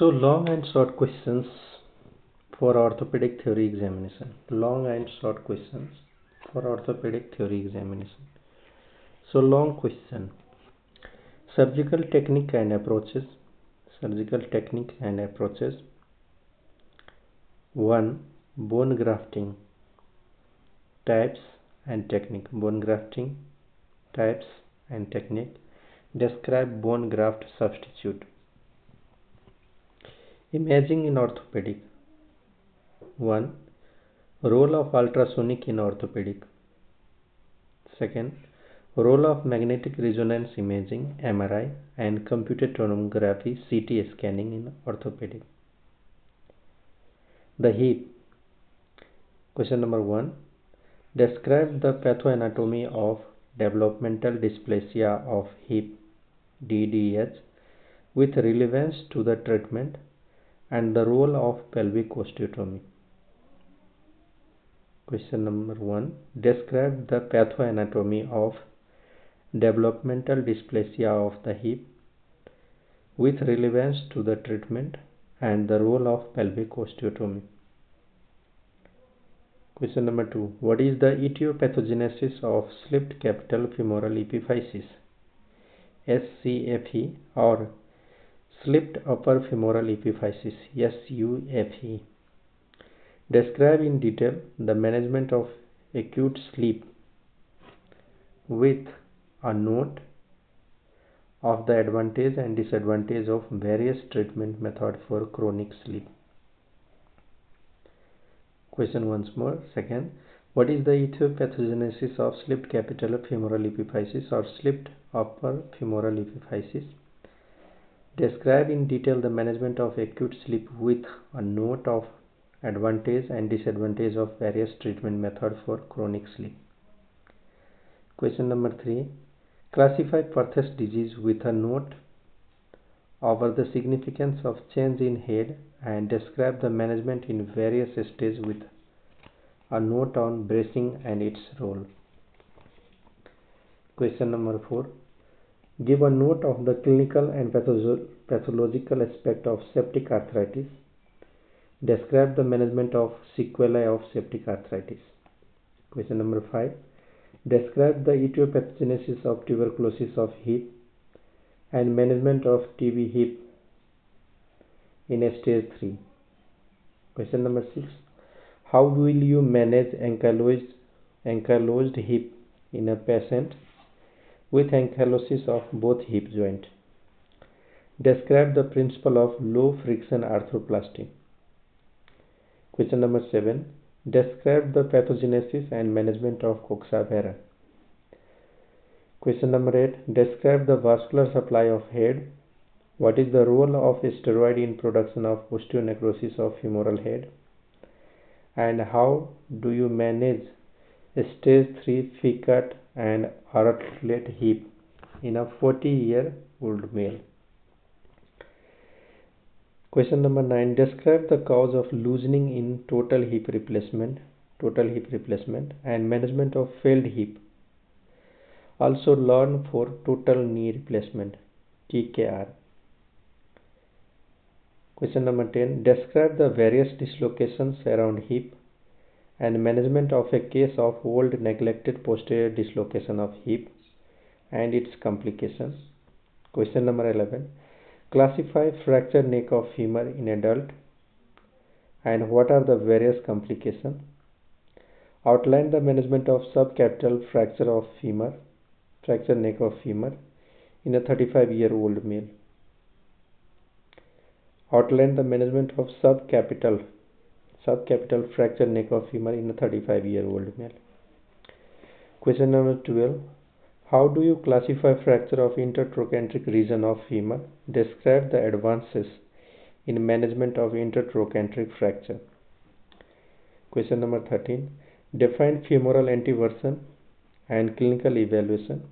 So long and short questions for orthopedic theory examination. Long and short questions for orthopedic theory examination. So long question. Surgical technique and approaches. Surgical technique and approaches. 1. Bone grafting types and technique. Bone grafting types and technique. Describe bone graft substitute. Imaging in orthopedic. 1. Role of ultrasonic in orthopedic. Second, role of magnetic resonance imaging (MRI) and computed tomography (CT) scanning in orthopedic. The hip. Question number 1. Describe the pathoanatomy of developmental dysplasia of hip (DDH) with relevance to the treatment and the role of pelvic osteotomy. Question number 1. Describe the pathoanatomy of developmental dysplasia of the hip with relevance to the treatment and the role of pelvic osteotomy. Question number 2. What is the etiopathogenesis of slipped capital femoral epiphysis (SCFE) or slipped upper femoral epiphysis (SUFE)? Describe in detail the management of acute sleep with a note of the advantage and disadvantage of various treatment methods for chronic sleep. Question once more. Second, what is the etiopathogenesis of slipped capital femoral epiphysis or slipped upper femoral epiphysis? Describe in detail the management of acute sleep with a note of advantage and disadvantage of various treatment methods for chronic sleep. Question number 3. Classify Perthes disease with a note over the significance of change in head and describe the management in various stages with a note on bracing and its role. Question number 4. Give a note of the clinical and pathological aspect of septic arthritis. Describe the management of sequelae of septic arthritis. Question number 5. Describe the etiopathogenesis of tuberculosis of hip and management of TB hip in stage 3. Question number 6. How will you manage ankylosed hip in a patient with ankylosis of both hip joints? Describe the principle of low friction arthroplasty. Question number 7. Describe the pathogenesis and management of coxa vara. Question number 8. Describe the vascular supply of head. What is the role of steroid in production of osteonecrosis of femoral head? And how do you manage stage 3 FICAT and arthroplate hip in a 40-year-old male? Question number 9. Describe the cause of loosening in total hip replacement and management of failed hip. Also learn for total knee replacement TKR. Question number 10. Describe the various dislocations around hip and management of a case of old neglected posterior dislocation of hip and its complications. Question number 11. Classify fractured neck of femur in adult and what are the various complications. Outline the management of subcapital fractured neck of femur in a 35-year-old male. Outline the management of subcapital fractured neck of femur in a 35-year-old male. Question number 12. How do you classify fracture of intertrochanteric region of femur? Describe the advances in management of intertrochanteric fracture. Question number 13. Define femoral anteversion and clinical evaluation.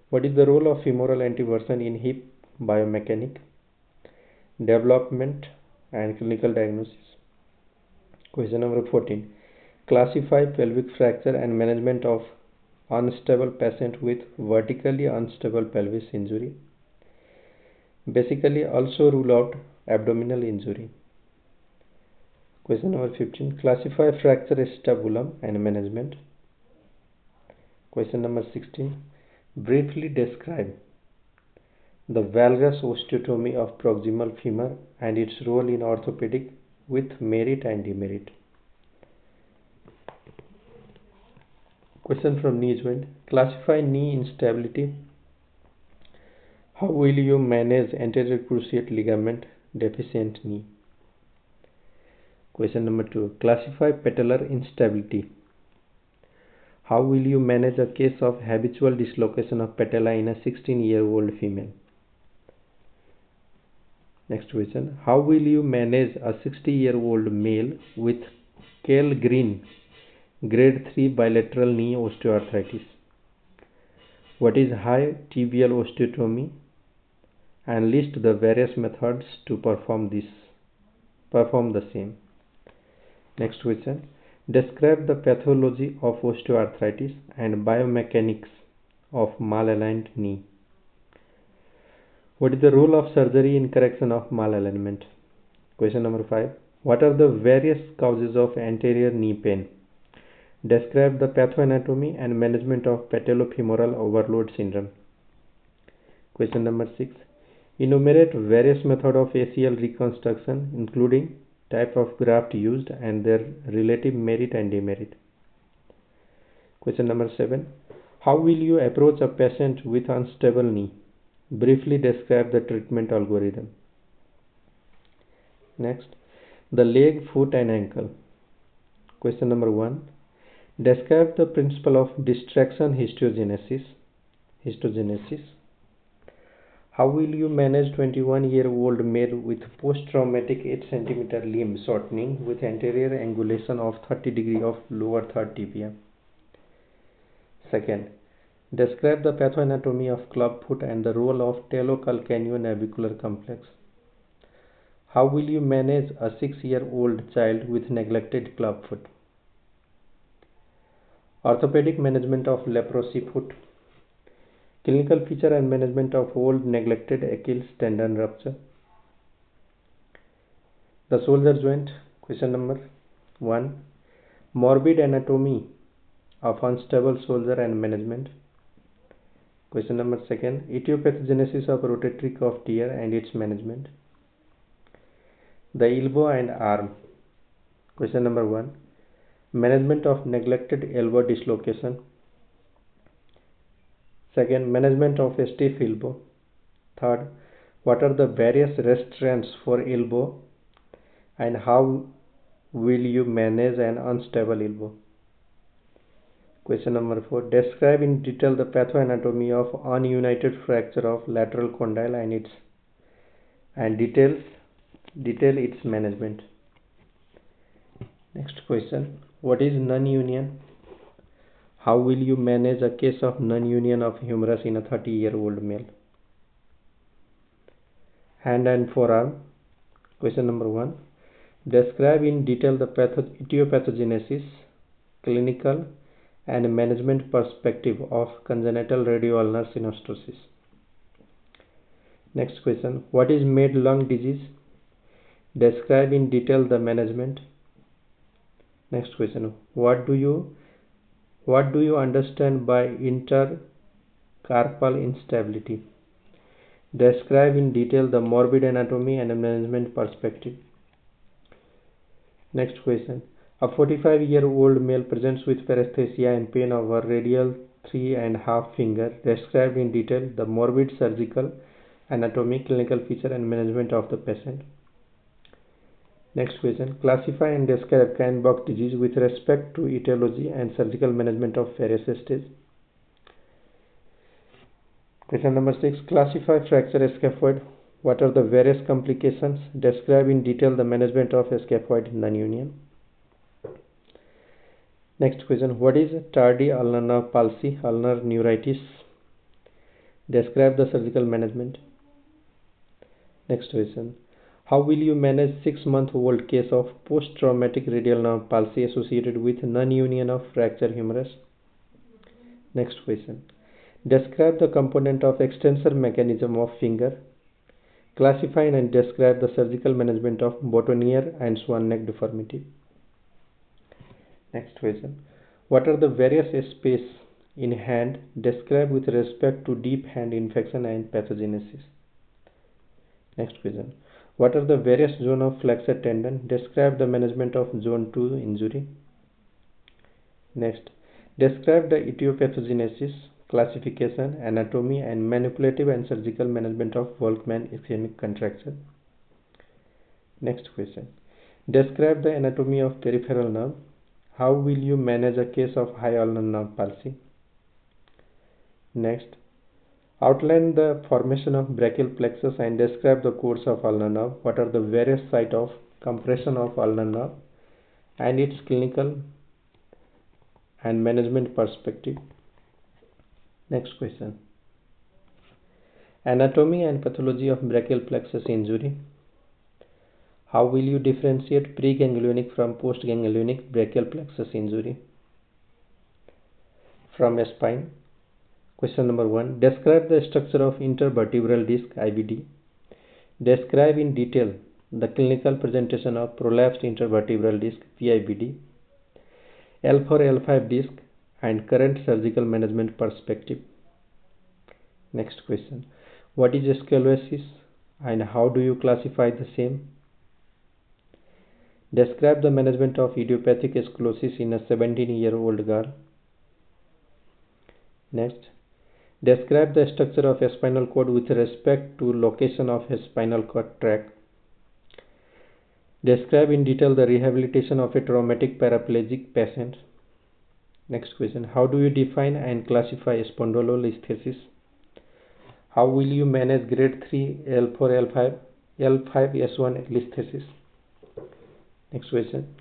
What is the role of femoral anteversion in hip biomechanics, development and clinical diagnosis? Question number 14. Classify pelvic fracture and management of unstable patient with vertically unstable pelvis injury. Basically, also rule out abdominal injury. Question number 15. Classify fracture acetabulum and management. Question number 16. Briefly describe the valgus osteotomy of proximal femur and its role in orthopedic with merit and demerit. Question from knee joint. Classify knee instability. How will you manage anterior cruciate ligament deficient knee? Question number 2. Classify patellar instability. How will you manage a case of habitual dislocation of patella in a 16-year-old female? Next question. How will you manage a 60-year-old male with Kell-Green grade 3 bilateral knee osteoarthritis? What is high tibial osteotomy? And list the various methods to perform the same. Next question. Describe the pathology of osteoarthritis and biomechanics of malaligned knee. What is the role of surgery in correction of malalignment? Question number 5. What are the various causes of anterior knee pain? Describe the pathoanatomy and management of patellofemoral overload syndrome. Question number 6. Enumerate various methods of ACL reconstruction, including type of graft used and their relative merit and demerit. Question number 7. How will you approach a patient with unstable knee? Briefly describe the treatment algorithm. Next, the leg, foot and ankle. Question number 1. Describe the principle of distraction histogenesis. How will you manage 21-year-old male with post-traumatic 8 cm limb shortening with anterior angulation of 30 degree of lower third tibia? Second, describe the pathoanatomy of club foot and the role of talocalcaneonavicular complex. How will you manage a 6-year-old child with neglected club foot? Orthopedic management of leprosy foot. Clinical feature and management of old neglected Achilles tendon rupture. The shoulder joint. Question number 1. Morbid anatomy of unstable shoulder and management. Question number 2. Etiopathogenesis of rotatory cuff tear and its management. The elbow and arm. Question number 1. Management of neglected elbow dislocation. Second, management of a stiff elbow. Third, what are the various restraints for elbow and how will you manage an unstable elbow? Question number 4. Describe in detail the pathoanatomy of ununited fracture of lateral condyle and detail its management. Next question. What is non-union? How will you manage a case of non-union of humerus in a 30-year-old male? Hand and forearm. Question number 1. Describe in detail the etiopathogenesis, clinical and management perspective of congenital radioulnar synostosis. Next question. What is made lung disease? Describe in detail the management. Next question. What do you understand by intercarpal instability? Describe in detail the morbid anatomy and management perspective. Next question. A 45-year-old male presents with paresthesia and pain of a radial 3½ finger. Describe in detail the morbid surgical anatomy, clinical feature and management of the patient. Next question. Classify and describe Kienbock disease with respect to etiology and surgical management of various stages. Question number 6. Classify fracture scaphoid. What are the various complications? Describe in detail the management of scaphoid non-union. Next question. What is tardy ulnar nerve palsy, ulnar neuritis? Describe the surgical management. Next question. How will you manage 6-month-old case of post-traumatic radial nerve palsy associated with non-union of fracture humerus? Next question. Describe the component of extensor mechanism of finger, Classify and describe the surgical management of boutonniere and swan neck deformity. Next question. What are the various spaces in hand described with respect to deep hand infection and pathogenesis? Next question. What are the various zones of flexor tendon? Describe the management of zone 2 injury. Next. Describe the etiopathogenesis, classification, anatomy, and manipulative and surgical management of Volkmann ischemic contracture. Next question. Describe the anatomy of peripheral nerve. How will you manage a case of high ulnar nerve palsy? Next. Outline the formation of brachial plexus and describe the course of ulnar nerve. What are the various sites of compression of ulnar nerve and its clinical and management perspective? Next question. Anatomy and pathology of brachial plexus injury. How will you differentiate preganglionic from postganglionic brachial plexus injury? From a spine. Question number 1. Describe the structure of intervertebral disc IVD. Describe in detail the clinical presentation of prolapsed intervertebral disc PIVD, L4 L5 disc and current surgical management perspective. Next question. What is scoliosis and how do you classify the same? Describe the management of idiopathic scoliosis in a 17-year-old girl. Next. Describe the structure of a spinal cord with respect to location of a spinal cord tract. Describe in detail the rehabilitation of a traumatic paraplegic patient. Next question. How do you define and classify spondylolisthesis? How will you manage grade 3 L4 L5 S1 listhesis? Next question.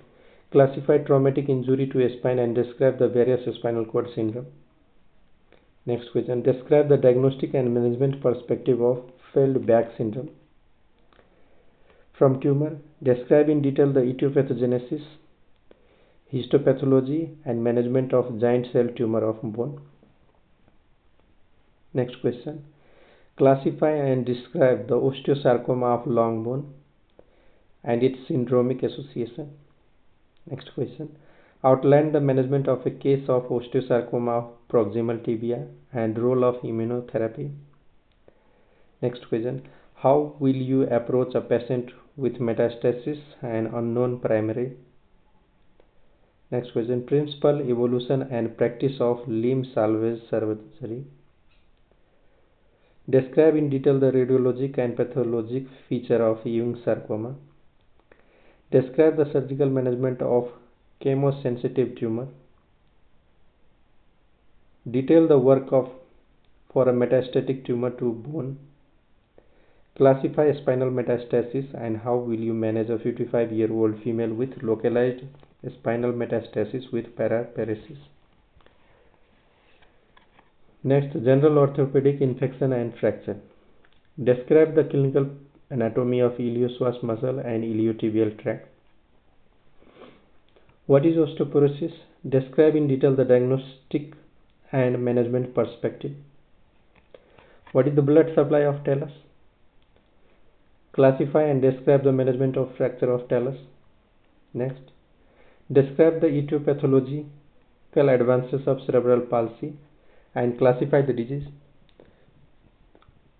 Classify traumatic injury to a spine and describe the various spinal cord syndrome. Next question. Describe the diagnostic and management perspective of failed back syndrome. From tumor, describe in detail the etiopathogenesis, histopathology and management of giant cell tumor of bone. Next question. Classify and describe the osteosarcoma of long bone and its syndromic association. Next question. Outline the management of a case of osteosarcoma of proximal tibia and role of immunotherapy. Next question. How will you approach a patient with metastasis and unknown primary? Next question. Principle, evolution and practice of limb salvage surgery. Describe in detail the radiologic and pathologic feature of Ewing sarcoma. Describe the surgical management of chemosensitive tumor. Detail the work for a metastatic tumor to bone. Classify spinal metastasis and how will you manage a 55-year-old female with localized spinal metastasis with paraparesis. Next, general orthopedic infection and fracture. Describe the clinical anatomy of iliopsoas muscle and iliotibial tract. What is osteoporosis? Describe in detail the diagnostic and management perspective. What is the blood supply of talus? Classify and describe the management of fracture of talus. Next, describe the etiological advances of cerebral palsy and classify the disease.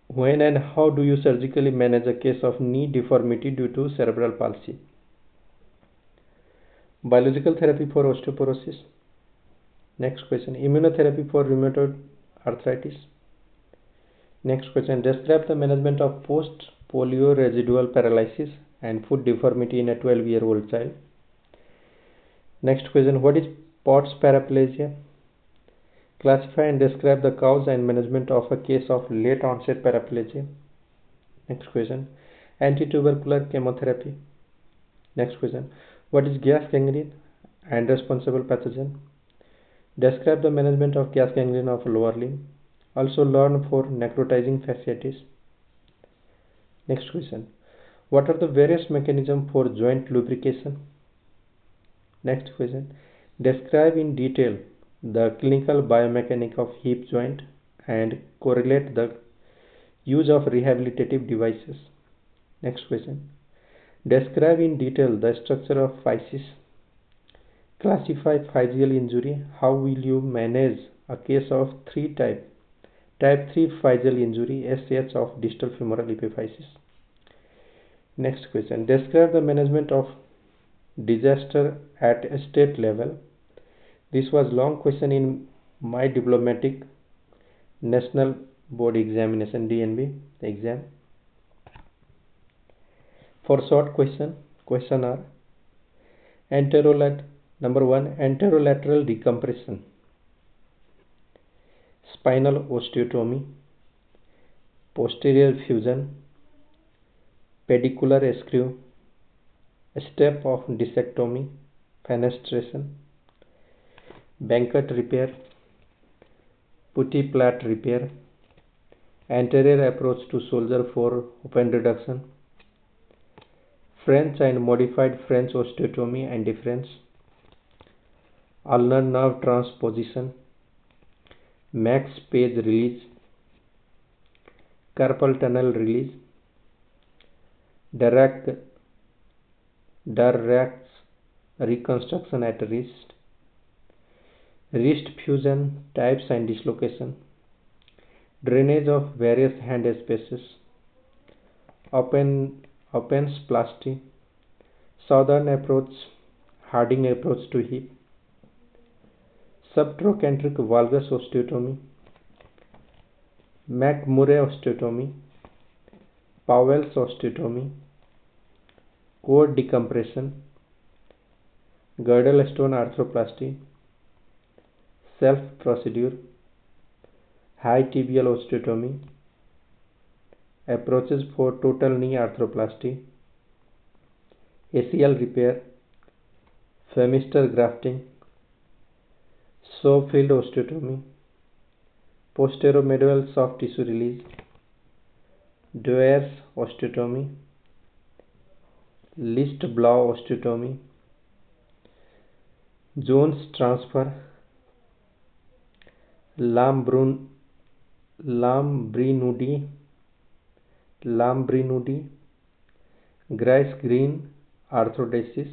When and how do you surgically manage a case of knee deformity due to cerebral palsy? Biological therapy for osteoporosis. Next question. Immunotherapy for rheumatoid arthritis. Next question. Describe the management of post-polio residual paralysis and foot deformity in a 12-year-old child. Next question. What is POTS paraplegia? Classify and describe the cause and management of a case of late onset paraplegia. Next question. Antitubercular chemotherapy. Next question. What is gas gangrene and responsible pathogen? Describe the management of gas gangrene of lower limb. Also learn for necrotizing fasciitis. Next question. What are the various mechanisms for joint lubrication? Next question. Describe in detail the clinical biomechanics of hip joint and correlate the use of rehabilitative devices. Next question. Describe in detail the structure of physis. Classify physical injury. How will you manage a case of type 3 physical injury SH of distal femoral epiphysis? Next question. Describe the management of disaster at state level. This was long question in my diplomatic national board examination DNB exam. For short question are number 1 anterolateral decompression, spinal osteotomy, posterior fusion, pedicular screw, step of discectomy, fenestration, Bankert repair, putty plate repair, anterior approach to shoulder for open reduction, French and modified French osteotomy and difference, ulnar nerve transposition, max page release, carpal tunnel release, Dirac reconstruction at wrist fusion types and dislocation, drainage of various hand spaces, opensplasty, southern approach, Harding approach to hip, subtrochanteric valgus osteotomy, McMurray osteotomy, Powell's osteotomy, cord decompression, girdle stone arthroplasty, self procedure, high tibial osteotomy, approaches for total knee arthroplasty, ACL repair, femister grafting, Schofield osteotomy, posteromedial soft tissue release, Doer's osteotomy, List-Blau osteotomy, Jones transfer, Lambrinudi, Grice-Green arthrodesis,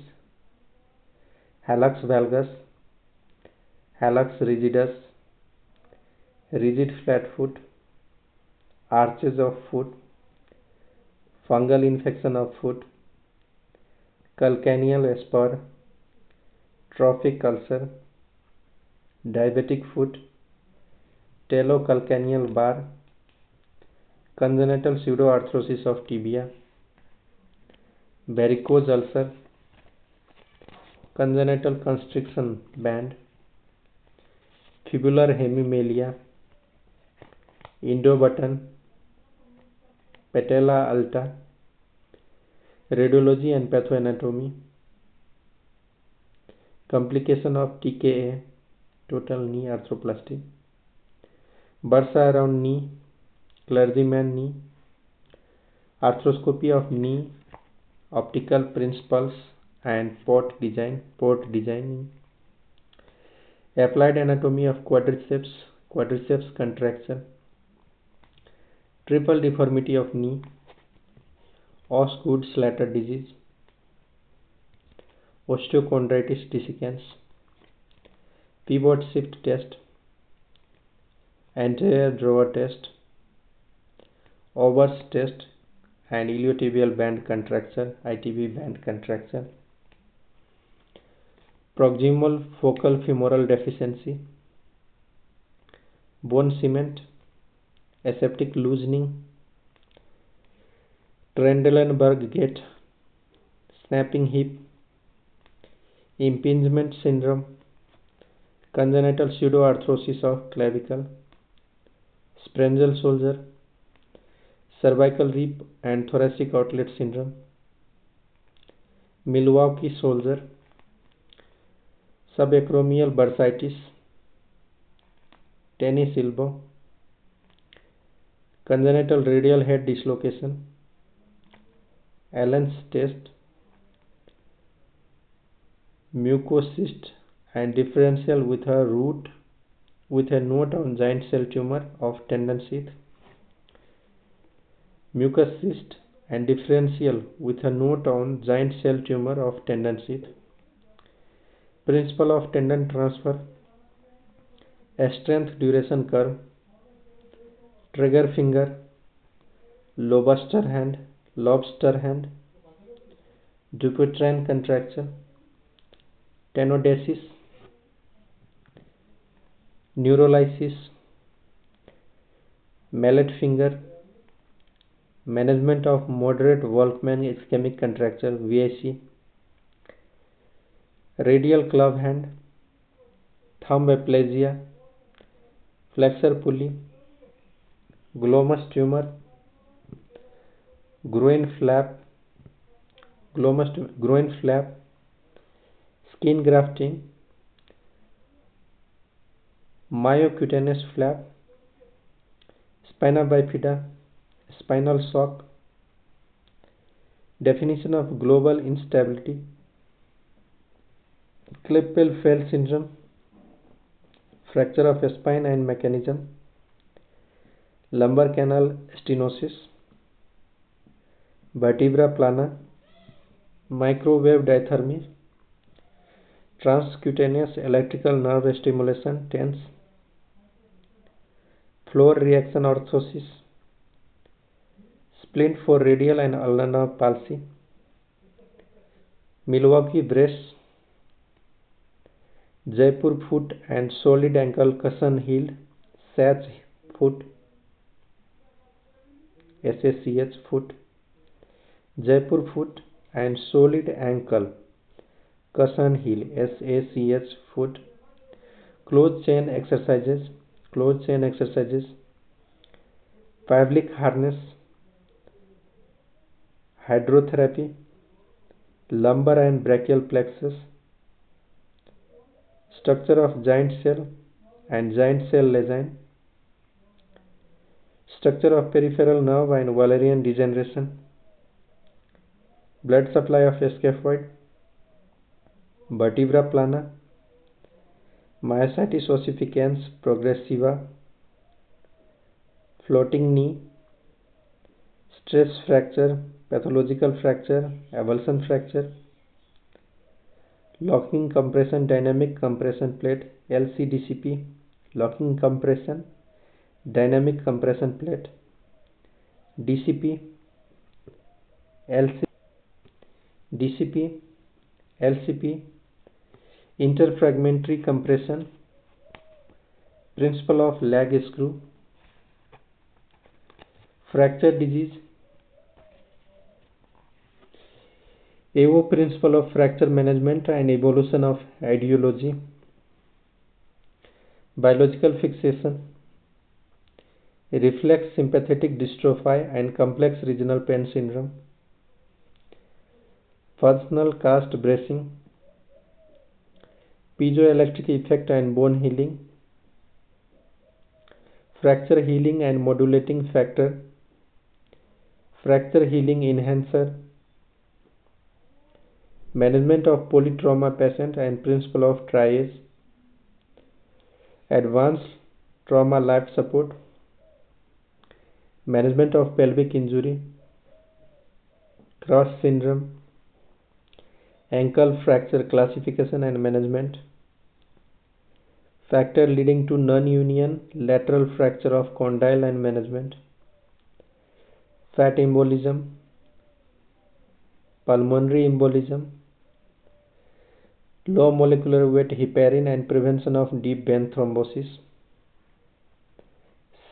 Hallux valgus, Hallux rigidus, rigid flat foot, arches of foot, fungal infection of foot, calcaneal spur, trophic ulcer, diabetic foot, talocalcaneal bar, congenital pseudoarthrosis of tibia, varicose ulcer, congenital constriction band, fibular hemimelia, Indo-button, patella alta, radiology and pathoanatomy, complication of TKA, total knee arthroplasty, bursa around knee, clergyman knee, arthroscopy of knee, optical principles and port designing, applied anatomy of quadriceps contraction, triple deformity of knee, Osgood-Schlatter disease, osteochondritis dissecans, pivot shift test, anterior drawer test, Ober's test and iliotibial band contracture, ITB band contracture, proximal focal femoral deficiency, bone cement, aseptic loosening, Trendelenburg gait, snapping hip, impingement syndrome, congenital pseudoarthrosis of clavicle, Sprengel shoulder, cervical rib and thoracic outlet syndrome, Milwaukee shoulder, subacromial bursitis, tennis elbow, congenital radial head dislocation, Allen's test, mucocyst and differential with a note on giant cell tumor of tendon sheath, mucus cyst and differential with a note on giant cell tumor of tendon sheath. Principle of tendon transfer, a strength duration curve, trigger finger, lobster hand, Dupuytren contracture, tenodesis, neurolysis, mallet finger, management of moderate Wolfman ischemic contracture VIC, radial club hand, thumb aplasia, flexor pulley, glomus tumor, groin flap, skin grafting, myocutaneous flap, spina bifida, spinal shock. Definition of global instability, Klippel-Feil syndrome, fracture of spine and mechanism, lumbar canal stenosis, vertebra plana, microwave diathermy, transcutaneous electrical nerve stimulation TENS, floor reaction orthosis, splint for radial and ulnar palsy, Milwaukee brace, Jaipur foot and solid ankle cushion heel, Sach foot, SACH foot, Jaipur foot and solid ankle cushion heel, SACH foot, closed chain exercises, Pavlik harness, hydrotherapy, lumbar and brachial plexus, structure of giant cell and giant cell lesion, structure of peripheral nerve and Wallerian degeneration, blood supply of scaphoid, vertebra plana, myositis ossificans progressiva, floating knee, stress fracture, pathological fracture, avulsion fracture, locking compression dynamic compression plate, LCDCP, locking compression dynamic compression plate, DCP, LCP, interfragmentary compression, principle of lag screw, fracture disease, AO principle of fracture management and evolution of ideology, biological fixation, reflex sympathetic dystrophy and complex regional pain syndrome, functional cast bracing, piezoelectric effect and bone healing, fracture healing and modulating factor, fracture healing enhancer, management of polytrauma patient and principle of triage, advanced trauma life support, management of pelvic injury, cross syndrome, ankle fracture classification and management, factor leading to non-union lateral fracture of condyle and management, fat embolism, pulmonary embolism, low molecular weight heparin and prevention of deep vein thrombosis,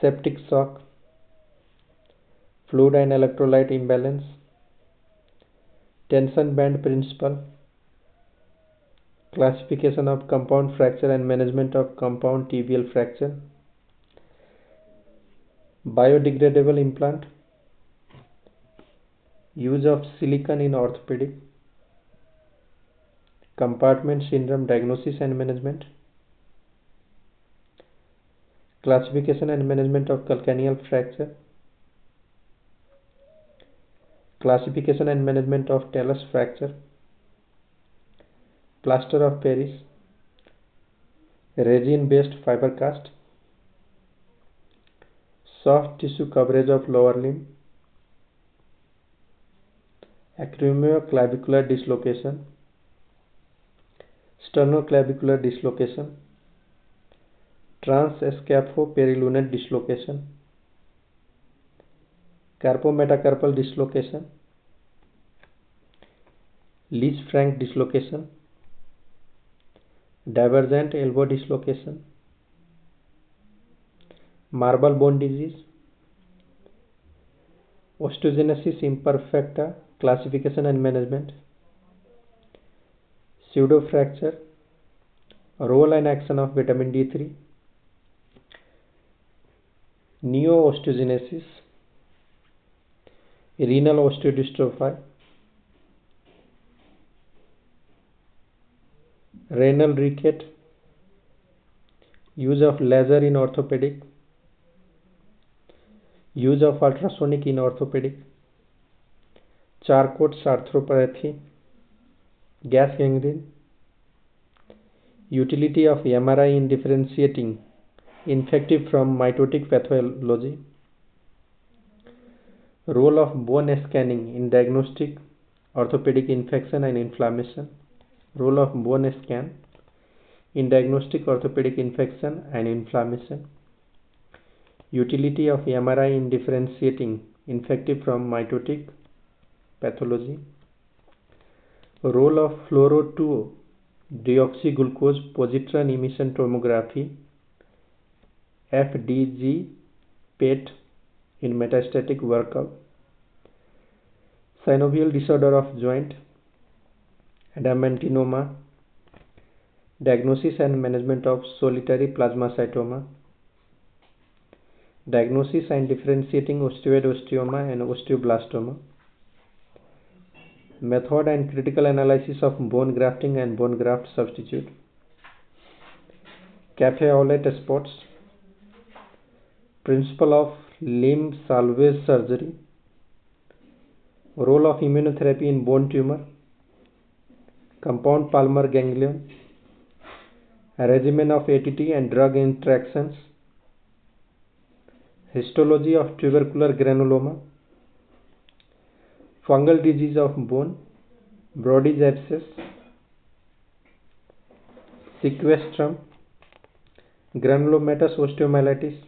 septic shock, fluid and electrolyte imbalance, tension band principle, classification of compound fracture and management of compound tibial fracture, biodegradable implant, use of silicon in orthopedic, compartment syndrome diagnosis and management, classification and management of calcaneal fracture, classification and management of talus fracture, plaster of Paris, resin based fiber cast, soft tissue coverage of lower limb, acromioclavicular dislocation, sternoclavicular dislocation, transscaphoperilunate dislocation, carpometacarpal dislocation, Lisfranc dislocation, divergent elbow dislocation, marble bone disease, osteogenesis imperfecta classification and management, pseudofracture, role and action of vitamin D3, neo-osteogenesis, renal osteodystrophy, renal ricket, use of laser in orthopedic, use of ultrasonic in orthopedic, Charcot's arthropathy, gas gangrene, utility of MRI in differentiating infective from mitotic pathology, role of bone scanning in diagnostic orthopedic infection and inflammation, role of bone scan in diagnostic orthopedic infection and inflammation, utility of MRI in differentiating infective from mitotic pathology, role of fluoro 2-deoxyglucose positron emission tomography FDG PET in metastatic workup, synovial disorder of joint, adamantinoma, diagnosis and management of solitary plasmacytoma, diagnosis and differentiating osteoid osteoma and osteoblastoma, method and critical analysis of bone grafting and bone graft substitute, cafe au lait spots, principle of limb salvage surgery, role of immunotherapy in bone tumor, compound palmar ganglion, regimen of ATT and drug interactions, histology of tubercular granuloma, fungal disease of bone, Brody's abscess, sequestrum, granulomatous osteomyelitis,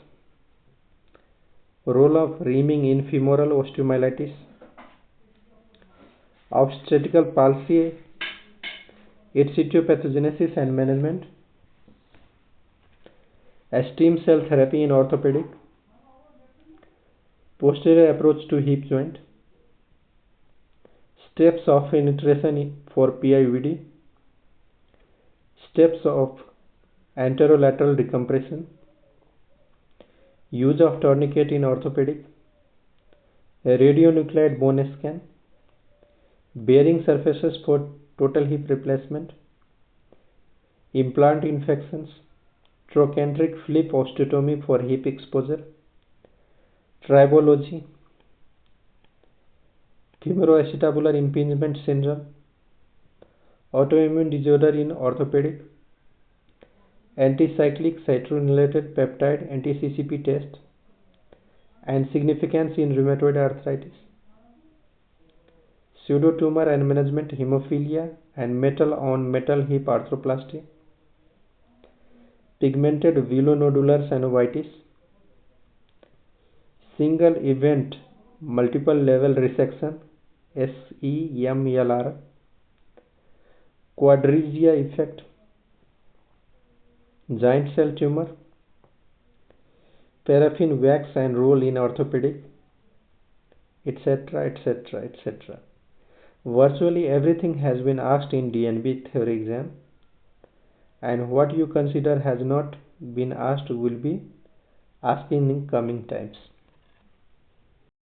role of reaming in femoral osteomyelitis, obstetrical palsy, its pathogenesis and management, stem cell therapy in orthopedic, posterior approach to hip joint, steps of penetration for PIVD, steps of anterolateral decompression, use of tourniquet in orthopedic, a radionuclide bone scan, bearing surfaces for total hip replacement, implant infections, trochanteric flip osteotomy for hip exposure, tribology, femoroacetabular impingement syndrome, autoimmune disorder in orthopedic, anticyclic citrullinated peptide anti-CCP test, and significance in rheumatoid arthritis, pseudotumor and management hemophilia and metal on metal hip arthroplasty, pigmented velonodular synovitis, single event multiple level resection SEMLR, quadrigia effect, giant cell tumor, paraffin wax and roll in orthopedic, etc., etc., etc. Virtually everything has been asked in DNB theory exam, and what you consider has not been asked will be asked in coming times.